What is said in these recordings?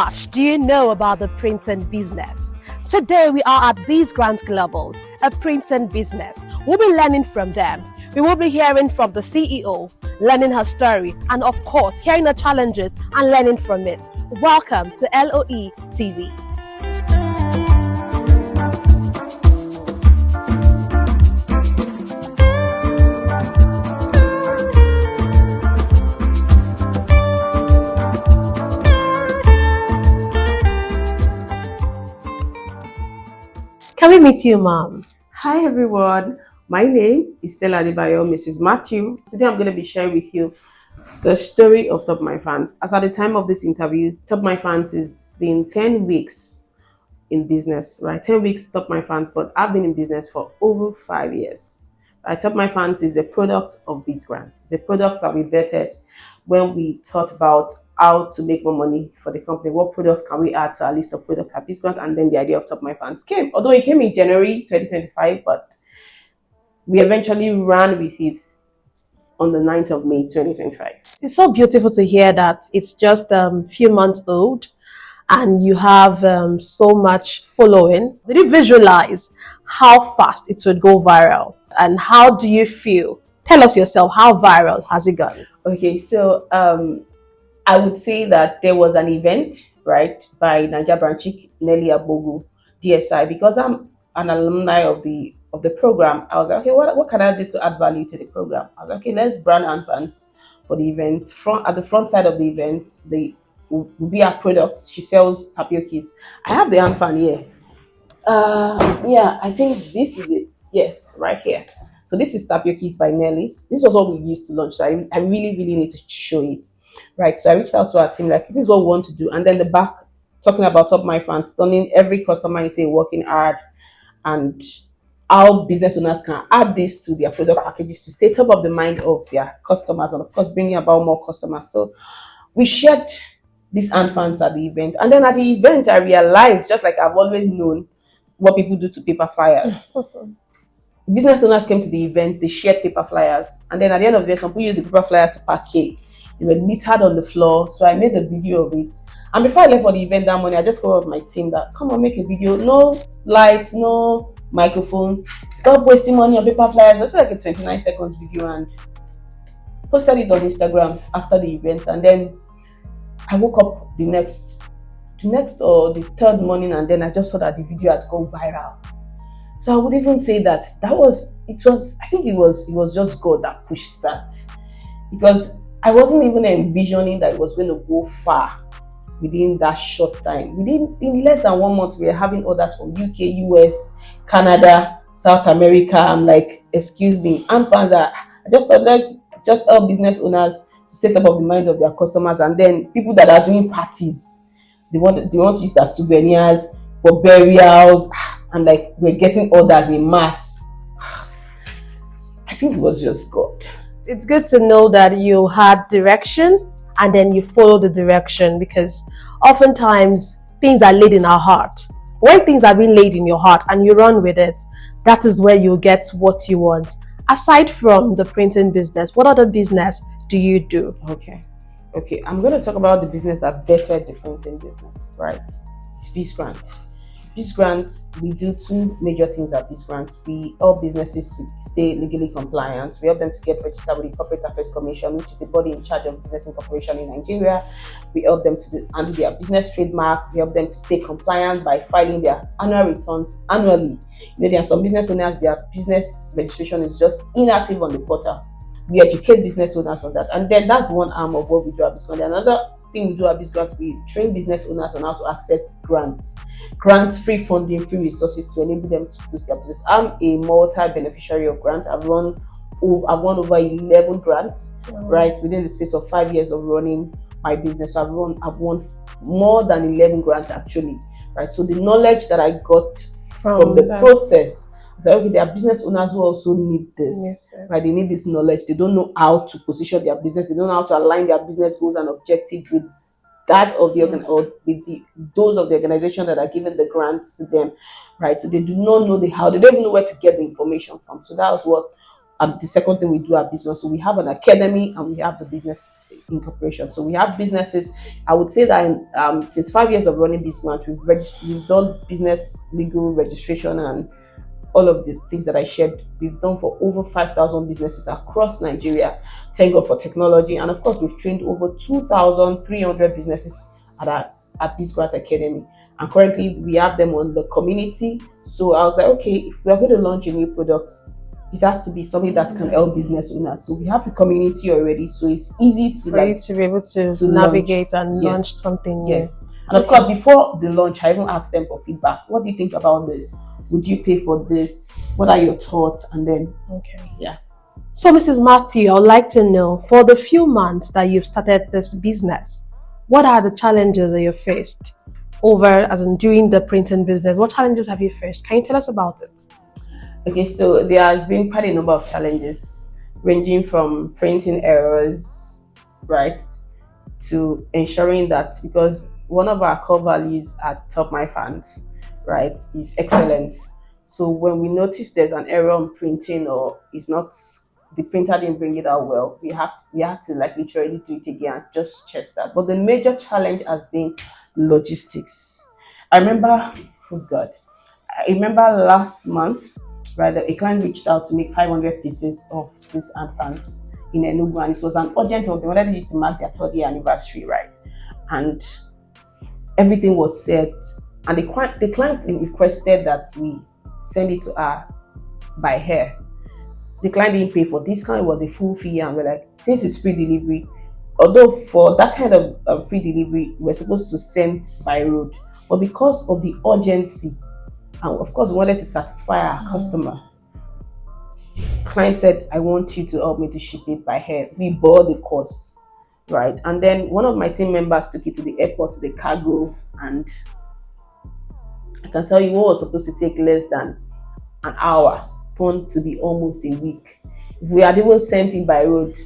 much do you know about the printing business? Today we are at Bizgrant Global, a printing business. We'll be learning from them. We will be hearing from the CEO, learning her story, and of course, hearing the challenges and learning from it. Welcome to LOE TV. Can we meet you, Mom? Hi everyone, my name is Stella Adebayo, Mrs. Matthew. Today I'm going to be sharing with you the story of Top My Fans. As at the time of this interview, Top My Fans has been 10 weeks in business, right? 10 weeks Top My Fans, but I've been in business for over 5 years. Right? Top My Fans is a product of Bizgrant. It's a product that we vetted when we thought about how to make more money for the company. What products can we add to our list of products at Bizgrant? And then the idea of Top My Fans came. Although it came in January 2025, but we eventually ran with it on the 9th of May 2025. It's so beautiful to hear that it's just a few months old and you have so much following. Did you visualize how fast it would go viral? And how do you feel? Tell us yourself, how viral has it gone? Okay, so I would say that there was an event, right, by Naija Branchik, Nelly Abogu, DSI, because I'm an alumni of the program. I was like, okay, what can I do to add value to the program? I was like, okay, let's brand Anfans for the event. At the front side of the event, will be our product. She sells tapiokis. I have the Anfan here. Yeah, I think this is it. Yes, right here. So this is tapiokis by Nelly's. This was what we used to launch. So I really need to show it. Right. So I reached out to our team, like, this is what we want to do. And then the back, talking about Top My Fans, turning every customer into a working ad, and how business owners can add this to their product packages to stay top of the mind of their customers, and of course bringing about more customers. So we shared these Anfans at the event. And then at the event, I realized, just like I've always known, what people do to paper flyers. Business owners came to the event, they shared paper flyers, and then at the end of the day, some people used the paper flyers to pack cake. They were littered on the floor, so I made a video of it. And before I left for the event that morning, I just called my team that, come on, make a video. No lights, no microphone. Stop wasting money on paper flyers. Just like a 29 seconds video, and posted it on Instagram after the event. And then I woke up the third morning, and then I just saw that the video had gone viral. So I would even say that I think it was just God that pushed that, because I wasn't even envisioning that it was going to go far within that short time. In less than 1 month, we were having orders from UK, US, Canada, South America. I'm like, excuse me, I'm fans that I just thought, let's just help business owners to stay top of the mind of their customers, and then people that are doing parties, they want to use their souvenirs for burials. And like, we're getting orders in mass. I think it was just God. It's good to know that you had direction and then you follow the direction, because oftentimes things are laid in our heart. When things are being laid in your heart and you run with it, that is where you get what you want. Aside from the printing business, what other business do you do? Okay, I'm going to talk about the business that bettered the printing business, right? It's Bizgrant. Bizgrant, we do two major things at Bizgrant. We help businesses to stay legally compliant. We help them to get registered with the Corporate Affairs Commission, which is the body in charge of business incorporation in Nigeria. We help them to handle their business trademark. We help them to stay compliant by filing their annual returns annually. There are some business owners, their business registration is just inactive on the portal. We educate business owners on that. And then that's one arm of what we do at Bizgrant. Another thing we do at Bizgrant, we train business owners on how to access grants, free funding, free resources to enable them to boost their business. I'm a multi-beneficiary of grants. I've won over 11 grants, right, within the space of 5 years of running my business. So I've won more than 11 grants actually, right? So the knowledge that I got from the process, I said, okay, there are business owners who also need this, yes. Right? They need this knowledge. They don't know how to position their business. They don't know how to align their business goals and objectives with that of the those of the organization that are giving the grants to them, right? So they do not know how. They don't even know where to get the information from. So that was what the second thing we do at Business. So we have an academy and we have the business incorporation. So we have businesses. I would say that since 5 years of running Bizgrant, we've done business legal registration and all of the things that I shared. We've done for over 5,000 businesses across Nigeria. Thank God for technology. And of course, we've trained over 2,300 businesses at Bizgrant Academy. And currently, we have them on the community. So I was like, okay, if we're going to launch a new product, it has to be something that can help business owners. So we have the community already. So it's easy for you to be able to navigate and launch something new. Yes. And of course, before the launch, I even asked them for feedback. What do you think about this? Would you pay for this? What are your thoughts? And then, yeah. So, Mrs. Matthew, I would like to know, for the few months that you've started this business, what are the challenges that you faced doing the printing business? What challenges have you faced? Can you tell us about it? Okay, so there has been quite a number of challenges, ranging from printing errors, right, to ensuring that, because one of our core values at Top My Fans, right, is excellence. So when we notice there's an error on printing or the printer didn't bring it out well, we have to like literally do it again and just check that. But the major challenge has been logistics. I remember last month, right, a client reached out to make 500 pieces of these hand fans in Enugu, and it was an urgent one. They wanted this to mark their 3rd-year anniversary, right? And everything was set. And the client requested that we send it to her by hair. The client didn't pay for discount. It was a full fee, and we're like, since it's free delivery, although for that kind of free delivery, we're supposed to send by road, but because of the urgency, and of course we wanted to satisfy our customer, client said, I want you to help me to ship it by hair. We bore the cost, right? And then one of my team members took it to the airport, to the cargo, and I can tell you what was supposed to take less than an hour turned to be almost a week. If we had even sent it by road,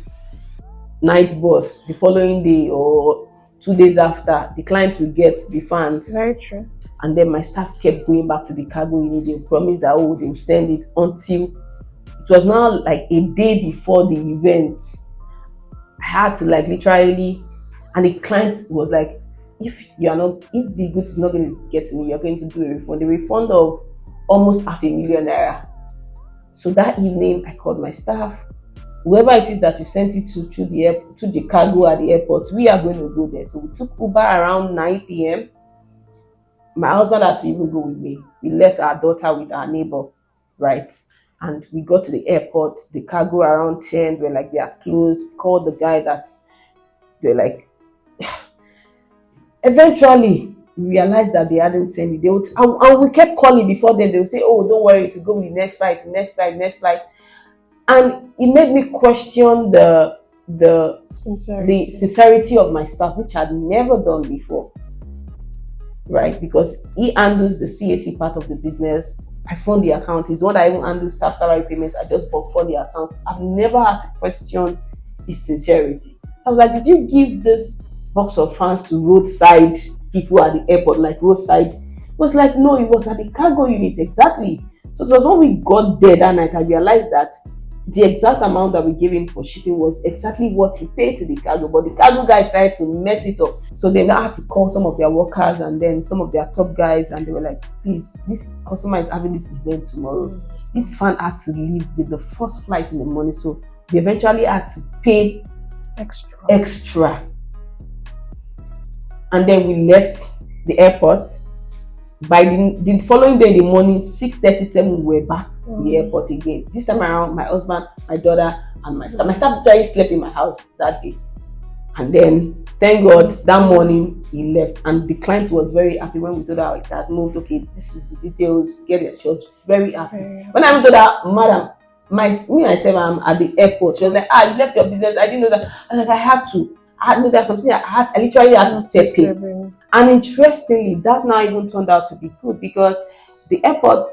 night bus, the following day or 2 days after, the client will get the funds. Very true. And then my staff kept going back to the cargo unit. They promised that they'll send it until it was now like a day before the event. I had to like literally, and the client was like, if the goods is not going to get to me, you're going to do a refund. The refund of almost $500,000 naira. So that evening, I called my staff. Whoever it is that you sent it to the cargo at the airport, we are going to go there. So we took Uber around 9 p.m. My husband had to even go with me. We left our daughter with our neighbor, right? And we got to the airport, the cargo around 10. We're like, they are closed. We called the guy that they're like, eventually we realized that they hadn't sent it. And we kept calling before then. They would say, oh, don't worry, to go with the next flight. And it made me question the sincerity of my staff, which I'd never done before, right? Because he handles the CAC part of the business. I fund the account. He's the one that even handles staff salary payments. I just bought for the account. I've never had to question his sincerity. I was like, did you give this box of fans to roadside people at the airport, like roadside? It was like, no, it was at the cargo unit, exactly. So it was when we got there that night, I realized that the exact amount that we gave him for shipping was exactly what he paid to the cargo, but the cargo guy decided to mess it up. So they now had to call some of their workers and then some of their top guys, and they were like, please, this customer is having this event tomorrow. This fan has to leave with the first flight in the morning. So they eventually had to pay extra. And then we left the airport. By the following day in the morning, 6:37, we were back to the airport again. This time around, my husband, my daughter, and my staff. My staff literally slept in my house that day. And then, thank God, that morning he left. And the client was very happy when we told her it has moved. Okay, this is the details. Get it. She was very happy. When I told her, madam, myself, I'm at the airport. She was like, you left your business. I didn't know that. I was like, I had to. I knew there's something I literally had to step in. And interestingly, that now even turned out to be good, because the airport,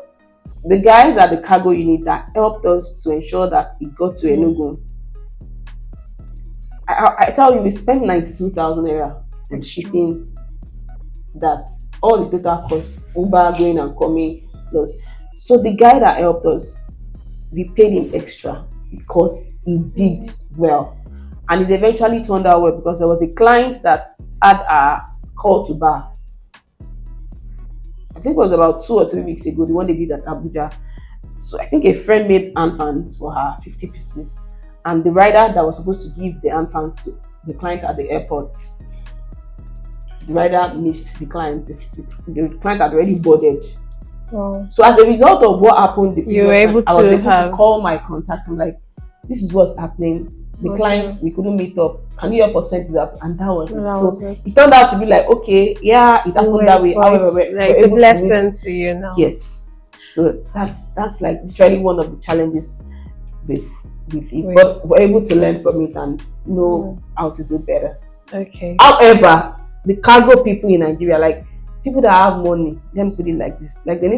the guys at the cargo unit that helped us to ensure that it got to Enugu, I tell you, we spent 92,000 naira on shipping that. All the total cost, Uber going and coming, plus. So the guy that helped us, we paid him extra because he did well. And it eventually turned out well because there was a client that had a call to bar. I think it was about 2 or 3 weeks ago, the one they did at Abuja. So I think a friend made hand fans for her, 50 pieces. And the rider that was supposed to give the hand fans to the client at the airport, the rider missed the client. The client had already boarded. Wow. So as a result of what happened, You were able I was to able to call my contact. I'm like, this is what's happening. The client, we couldn't meet up. Can you help us set it up? And that was it. So it turned out to be like, okay, yeah, it happened that way. However, it's a blessing to you now. Yes. So that's like literally one of the challenges with it. But we're able to learn from it and know how to do better. Okay. However, the cargo people in Nigeria, like people that have money, let me put it like this: like there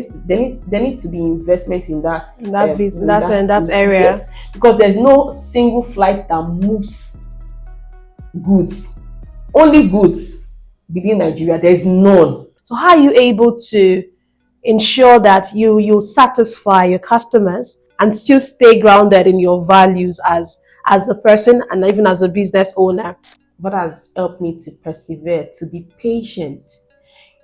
need to be investment in that business, in that area. Yes, because there's no single flight that moves goods, only goods within Nigeria. There's none. So how are you able to ensure that you satisfy your customers and still stay grounded in your values as the person and even as a business owner? What has helped me to persevere, to be patient.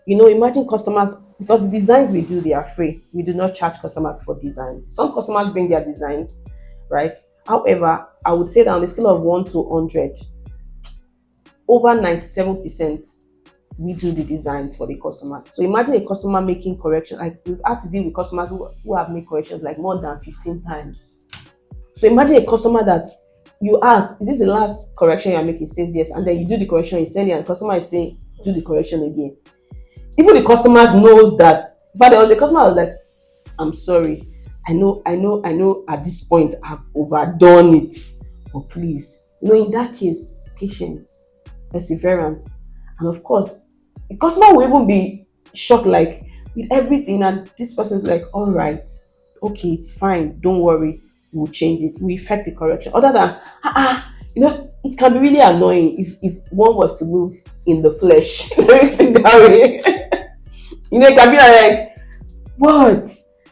You know, imagine customers, because the designs we do, they are free. We do not charge customers for designs. Some customers bring their designs, right? However, I would say that on a scale of 1 to 100, over 97%, we do the designs for the customers. So imagine a customer making correction. Like we've had to deal with customers who have made corrections like more than 15 times. So imagine a customer that you ask, is this the last correction you're making? He says yes. And then you do the correction, you send it, and the customer is saying, do the correction again. Even the customers knows that. In fact, there was a customer who was like, I'm sorry. I know at this point I've overdone it. But please, in that case, patience, perseverance. And of course, the customer will even be shocked, like, with everything. And this person's like, all right, okay, it's fine. Don't worry. We'll change it. We effect the correction. Other than, it can be really annoying if one was to move in the flesh. Let me speak that way. It can be like, what?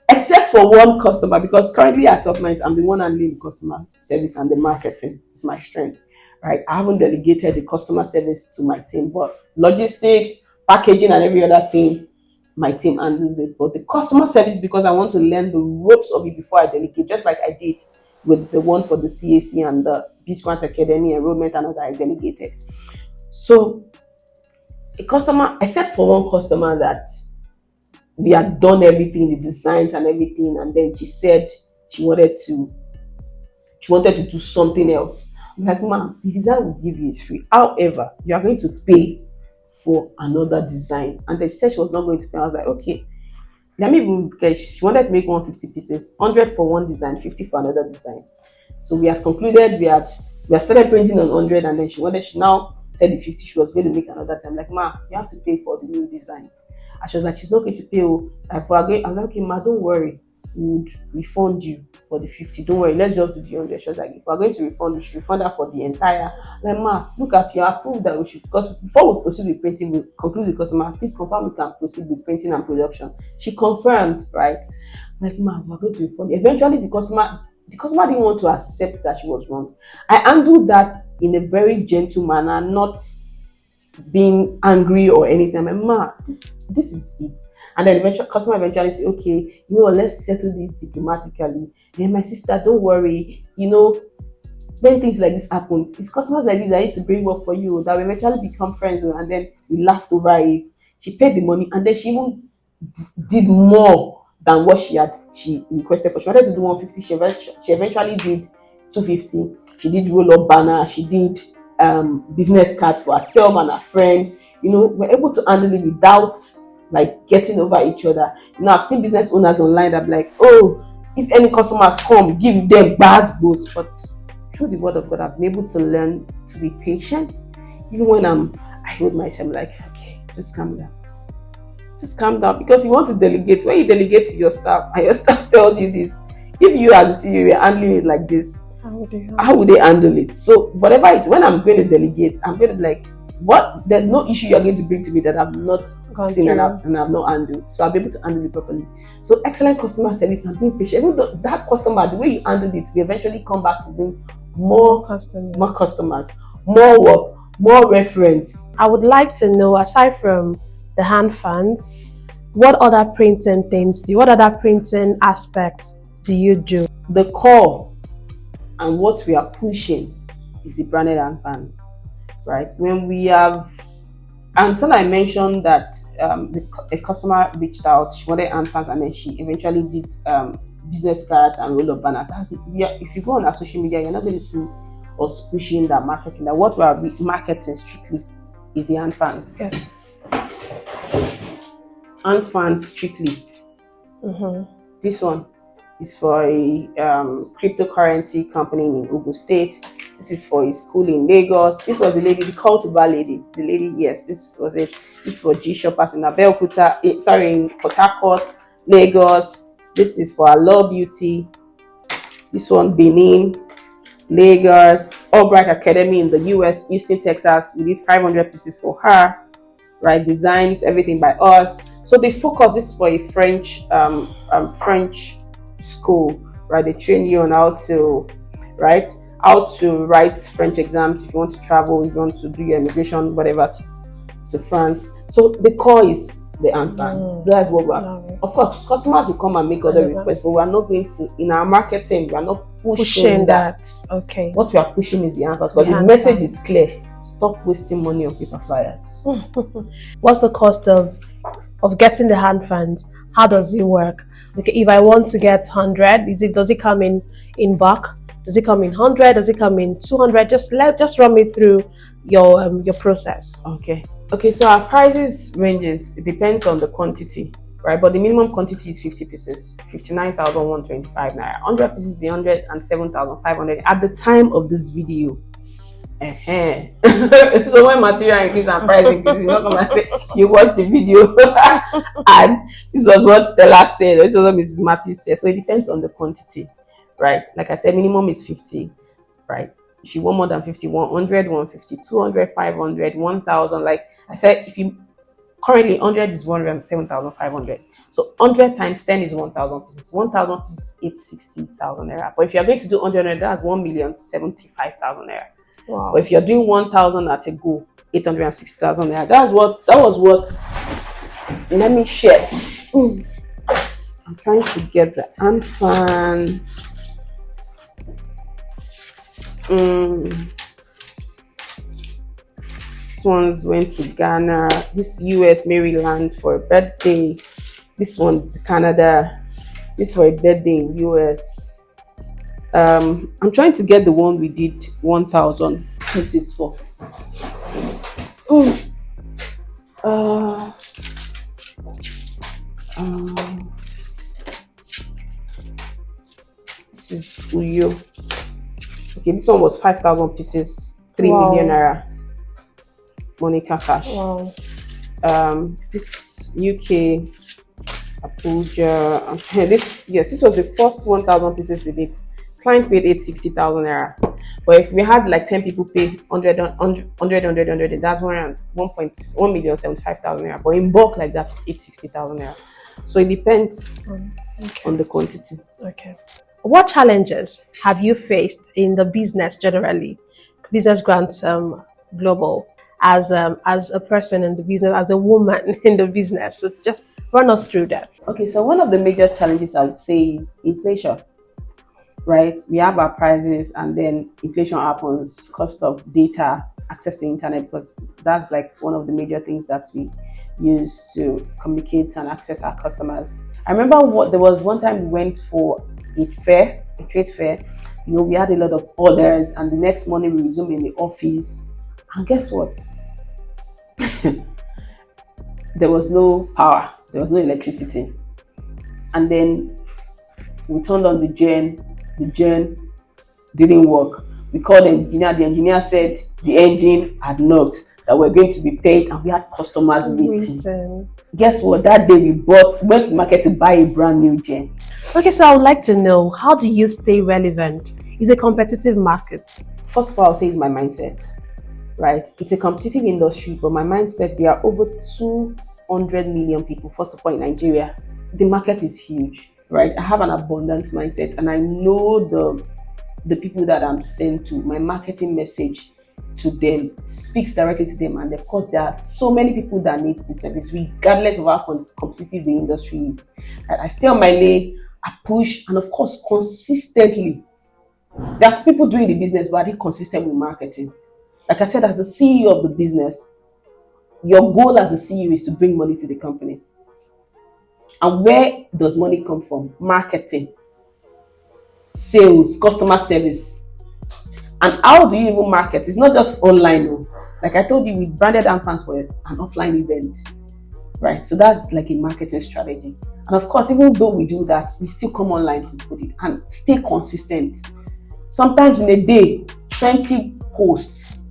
Except for one customer, because currently at Top Minds, I'm the one handling the customer service and the marketing. It's my strength, right? I haven't delegated the customer service to my team, but logistics, packaging, and every other thing, my team handles it. But the customer service, because I want to learn the ropes of it before I delegate, just like I did with the one for the CAC and the Bizgrant Academy enrollment and other, I delegated. So a customer, except for one customer that we had done everything, the designs and everything, and then she said she wanted to do something else. I'm like, ma'am, the design will give you is free. However, you are going to pay for another design. And then she said she was not going to pay. I was like, okay, let me even, because she wanted to make 150 pieces, 100 for one design, 50 for another design. So we had concluded, we had started printing on 100, and then she now said the 50 she was going to make another time. Like, ma, you have to pay for the new design. And she was like, she's not going to pay. I was like, okay, ma, don't worry. We would refund you for the 50. Don't worry, let's just do the 100. She was like, if we're going to refund, we should refund her for the entire. Like, ma, look at you, approve that we should, because before we proceed with printing, we conclude with the customer, please confirm we can proceed with printing and production. She confirmed, right? Like, ma, we're going to refund you. Eventually, the customer didn't want to accept that she was wrong. I handled that in a very gentle manner, not being angry or anything. I'm like, ma, this is it. And then the customer eventually say, okay, let's settle this diplomatically. And my sister, don't worry. When things like this happen, it's customers like this that used to bring work for you that we eventually become friends, and then we laughed over it. She paid the money, and then she even did more than what she requested for. She wanted to do 150. She eventually did 250. She did roll-up banner. She did business cards for herself and her friend. We're able to handle it without like getting over each other. I've seen business owners online that be like, oh, if any customers come, give them bars boots. But through the word of God, I've been able to learn to be patient. Even when I hold myself, like, okay, just calm down. Just calm down, because you want to delegate. When you delegate to your staff and your staff tells you this, if you as a CEO are handling it like this, how would they handle it? So whatever it's, when I'm going to delegate, I'm going to be like, what? There's no issue you're going to bring to me that I've not seen and I've not handled. So I'll be able to handle it properly. So excellent customer service and being patient. Even though that customer, the way you handled it, we eventually come back to bring more customers. more customers, more work, more reference. I would like to know, aside from the hand fans, what other printing things what other printing aspects do you do? The core and what we are pushing is the branded hand fans, right? When we have, and so I mentioned that a customer reached out, she wanted hand fans, and then she eventually did business cards and roll up banner. If you go on our social media, you're not going to see us pushing that marketing. That what we are marketing strictly is the hand fans. Yes. Hand fans strictly. This one is for a cryptocurrency company in Ogun State. This is for a school in Lagos. This was the lady, the call to bar lady. The lady, yes, this was it. This is for G shoppers in Abeokuta, in Port Harcourt, Lagos. This is for Allure Beauty. This one, Benin, Lagos, Albright Academy in the US, Houston, Texas. We did 500 pieces for her, right? Designs, everything by us. So the focus is for a French school, right? They train you on how to write French exams if you want to travel, if you want to do your immigration, whatever, to France. So the core is the hand fan. That's what we are. Of course, customers will come and make other requests, but we are not going to, in our marketing, we are not pushing that. Okay. What we are pushing is the hand fans, because the message is clear. Stop wasting money on paper flyers. What's the cost of getting the hand fans? How does it work? Okay, if I want to get 100, does it come in bulk? Does it come in 100? Does it come in 200? Just run me through your process. Okay, so our prices ranges, it depends on the quantity, right? But the minimum quantity is 50 pieces, 59,125 naira. 100 pieces is 107,500 at the time of this video. So when material increase and price increase, you not come and say you watch the video and this was what Stella said, this was what Mrs. Matthews said. So it depends on the quantity, right? Like I said, minimum is 50, right? If you want more than 50, 100, 150, 200, 500, 1,000. Like I said, if you currently 100 is 107,500. So 100 times 10 is 1,000 pieces. 1,000 pieces is 860,000 naira. But if you're going to do 100, that's 1,075,000 naira. Wow. But if you're doing 1,000 at a go, 860,000 naira. That was what. Let me share. I'm trying to get the hand fan. This one's went to Ghana. This US, Maryland for a birthday. This one's Canada. This for a birthday in US. I'm trying to get the one we did 1,000 pieces for. This is Uyo. Okay, this one was 5,000 pieces, 3 million naira. Monica cash. Wow. This UK, Abuja. This was the first 1,000 pieces we did. Clients paid 860,000 naira. But if we had like 10 people pay 100, that's 1,075,000 naira. But in bulk like that is 860,000 naira. So it depends on the quantity. Okay. What challenges have you faced in the business generally? Bizgrant Global, as a person in the business, as a woman in the business. So just run us through that. Okay, so one of the major challenges I would say is inflation. Right, we have our prices and then inflation happens, cost of data, access to internet, because that's like one of the major things that we use to communicate and access our customers. I remember there was one time we went for a trade fair. We had a lot of orders, and the next morning we resumed in the office, and guess what? There was no power, there was no electricity, and then we turned on the gen didn't work. We called the engineer said the engine had knocked, that we're going to be paid, and we had customers waiting. Guess what? That day went to the market to buy a brand new gen. Okay, so I would like to know, how do you stay relevant? It's a competitive market. First of all, I'll say it's my mindset, right? It's a competitive industry, but my mindset, there are over 200 million people, first of all, in Nigeria. The market is huge. Right, I have an abundant mindset, and I know the people that I'm sent to, my marketing message to them speaks directly to them. And of course, there are so many people that need this service, regardless of how competitive the industry is. I stay on my lane, I push, and of course, consistently. There's people doing the business, but are they consistent with marketing? Like I said, as the CEO of the business, your goal as a CEO is to bring money to the company. And where does money come from? Marketing, sales, customer service. And how do you even market? It's not just online. No. Like I told you, we branded fans for an offline event, right? So that's like a marketing strategy. And of course, even though we do that, we still come online to put it and stay consistent. Sometimes in a day, 20 posts.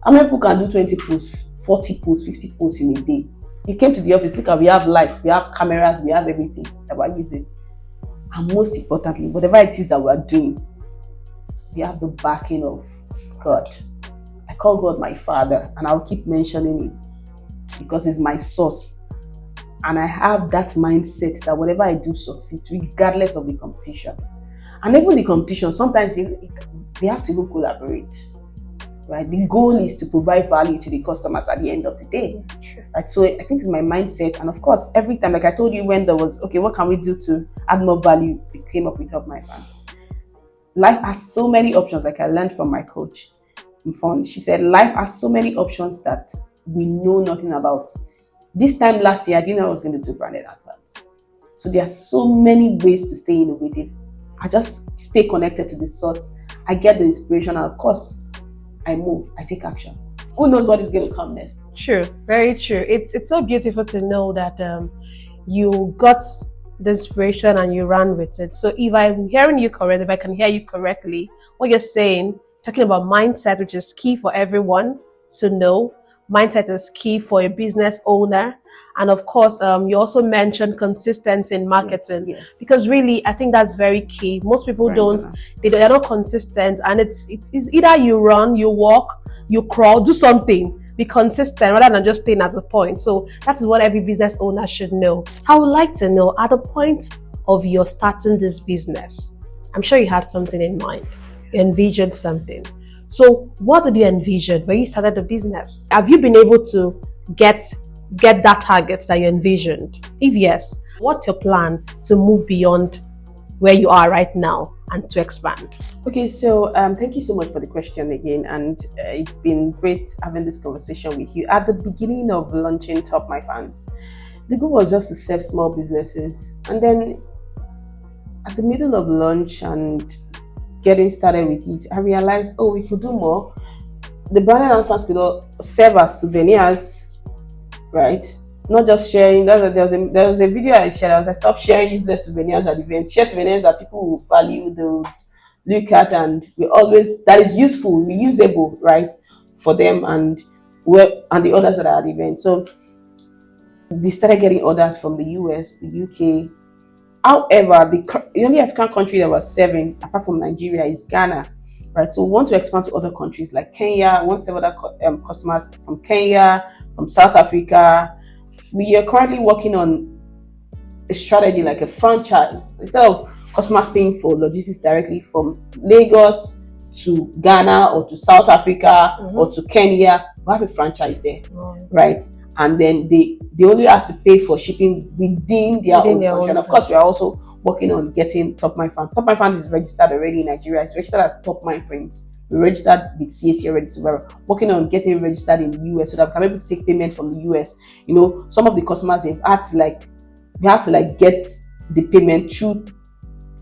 How many people can do 20 posts, 40 posts, 50 posts in a day? You came to the office, look at, we have lights, we have cameras, we have everything that we're using. And most importantly, whatever it is that we're doing, we have the backing of God. I call God my Father, and I'll keep mentioning it because it's my source. And I have that mindset that whatever I do succeeds, regardless of the competition. And even the competition, sometimes we have to even collaborate. Right? The goal is to provide value to the customers at the end of the day. Right? So I think it's my mindset. And of course, every time, like I told you, when there was, okay, what can we do to add more value? We came up with Help My Fans. Life has so many options, like I learned from my coach. She said, life has so many options that we know nothing about. This time last year, I didn't know I was going to do branded adverts. So there are so many ways to stay innovative. I just stay connected to the source. I get the inspiration, and of course, I move, I take action. Who knows what is going to come next? True, very true. It's so beautiful to know that you got the inspiration and you ran with it. So if I'm hearing you correctly, if I can hear you correctly, what you're saying, talking about mindset, which is key for everyone to know. Mindset is key for a business owner. And of course, you also mentioned consistency in marketing. Yes. Because really, I think that's very key. Most people they're not consistent. And it's either you run, you walk, you crawl, do something. Be consistent rather than just staying at the point. So that is what every business owner should know. I would like to know, at the point of your starting this business, I'm sure you had something in mind. You envisioned something. So what did you envision when you started the business? Have you been able to get that target that you envisioned? If yes, what's your plan to move beyond where you are right now and to expand? Okay, so thank you so much for the question again, and it's been great having this conversation with you. At the beginning of launching Top My Fans, the goal was just to serve small businesses, and then at the middle of launch and getting started with it, I realized, oh, we could do more. The branded fans could serve as souvenirs, right? Not just sharing. There was a video I shared. I stopped sharing useless souvenirs at events. Share souvenirs that people will value, they'll look at, and that is useful, reusable, right, for them and the others that are at the event. So we started getting orders from the US, the UK. However, the only African country that was serving, apart from Nigeria, is Ghana, right? So we want to expand to other countries like Kenya. We want to serve other customers from Kenya, from South Africa. We are currently working on a strategy like a franchise. Instead of customers paying for logistics directly from Lagos to Ghana or to South Africa or to Kenya, we have a franchise there, right? And then they only have to pay for shipping within their own country. And of course, we are also working on getting Top My Fans. Top My Fans is registered already in Nigeria. It's registered as Top My Prints. We registered with CAC already. So we're working on getting registered in the US so that we can be able to take payment from the US. You know, some of the customers we have to get the payment through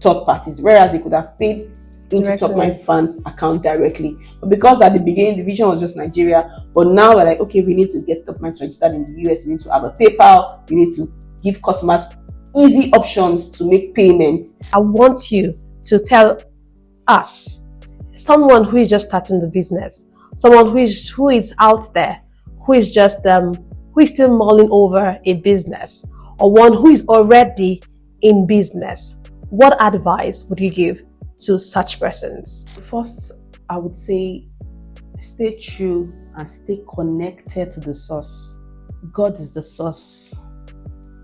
third parties, whereas they could have paid into Top My Fans account directly. But because at the beginning the vision was just Nigeria, but now we're like, okay, we need to get Top My Fans registered in the US. We need to have a PayPal. We need to give customers easy options to make payments. I want you to tell us, someone who is just starting the business, someone who is out there, who is still mulling over a business, or one who is already in business, what advice would you give to such persons? First, I would say stay true and stay connected to the source. God is the source,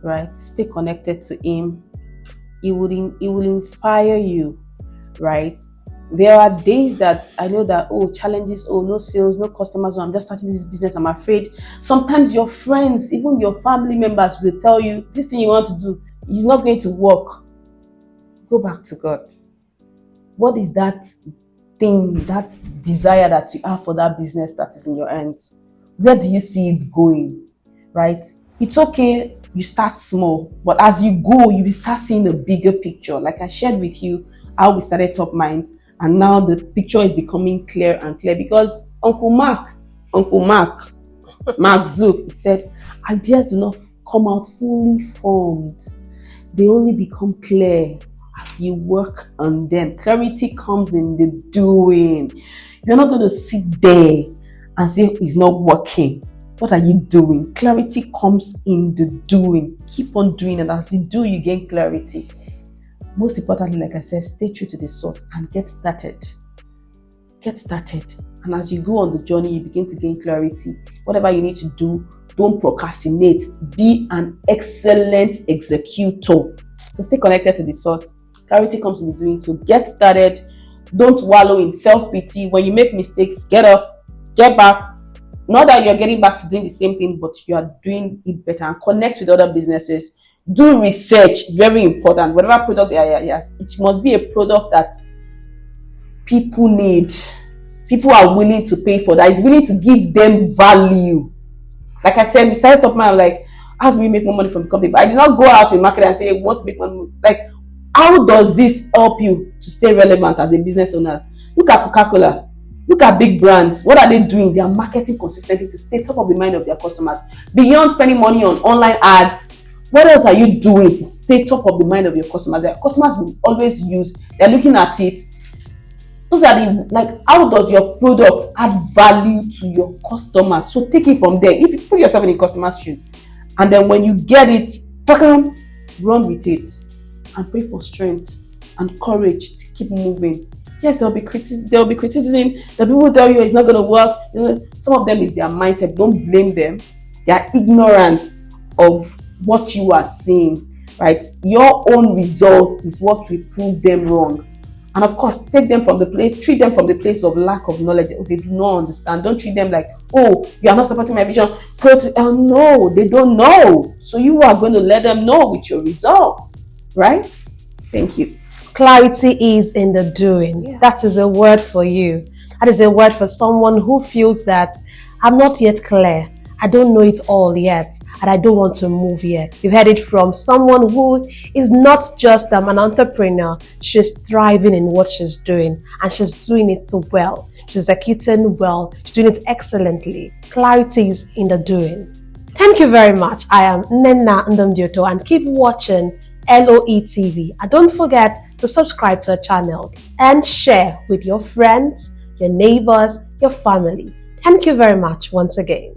right? Stay connected to Him. He will inspire you, right? There are days that I know that, oh, challenges, oh, no sales, no customers, oh, I'm just starting this business, I'm afraid. Sometimes your friends, even your family members will tell you, this thing you want to do is not going to work. Go back to God. What is that thing, that desire that you have for that business that is in your hands? Where do you see it going, right? It's okay, you start small, but as you go, you will start seeing a bigger picture. Like I shared with you how we started Top Minds, and now the picture is becoming clear and clear because Mark Zook, he said, ideas do not come out fully formed. They only become clear as you work on them. Clarity comes in the doing. You're not going to sit there and say it's not working. What are you doing? Clarity comes in the doing. Keep on doing it. As you do, you gain clarity. Most importantly, like I said, stay true to the source and get started. Get started. And as you go on the journey, you begin to gain clarity. Whatever you need to do, don't procrastinate. Be an excellent executor. So stay connected to the source. Clarity comes in the doing. So get started. Don't wallow in self-pity. When you make mistakes, get up, get back. Not that you're getting back to doing the same thing, but you are doing it better, and connect with other businesses. Do research, very important. Whatever product yes, it must be a product that people need. People are willing to pay for, that is willing to give them value. Like I said, we started Top Mind, like, how do we make more money from the company? But I did not go out in market and say, we want to make money. Like, how does this help you to stay relevant as a business owner? Look at Coca-Cola. Look at big brands. What are they doing? They are marketing consistently to stay top of the mind of their customers. Beyond spending money on online ads, what else are you doing to stay top of the mind of your customers? Their customers will always use, they're looking at it. Those are the, like, how does your product add value to your customers? So take it from there. If you put yourself in the customer's shoes, and then when you get it, run with it and pray for strength and courage to keep moving. Yes, there will be criticism. The people will tell you it's not going to work. Some of them is their mindset. Don't blame them. They are ignorant of what you are seeing, right? Your own result is what will prove them wrong. And of course, treat them from the place of lack of knowledge. They do not understand. Don't treat them like, oh, you are not supporting my vision. No, they don't know. So you are going to let them know with your results, right? Thank you. Clarity is in the doing. Yeah. That is a word for you. That is a word for someone who feels that I'm not yet clear. I don't know it all yet, and I don't want to move yet. You've heard it from someone who is not just an entrepreneur. She's thriving in what she's doing, and she's doing it so well. She's executing well. She's doing it excellently. Clarity is in the doing. Thank you very much. I am Nena Ndomdioto, and keep watching LOE TV. And don't forget to subscribe to our channel and share with your friends, your neighbors, your family. Thank you very much once again.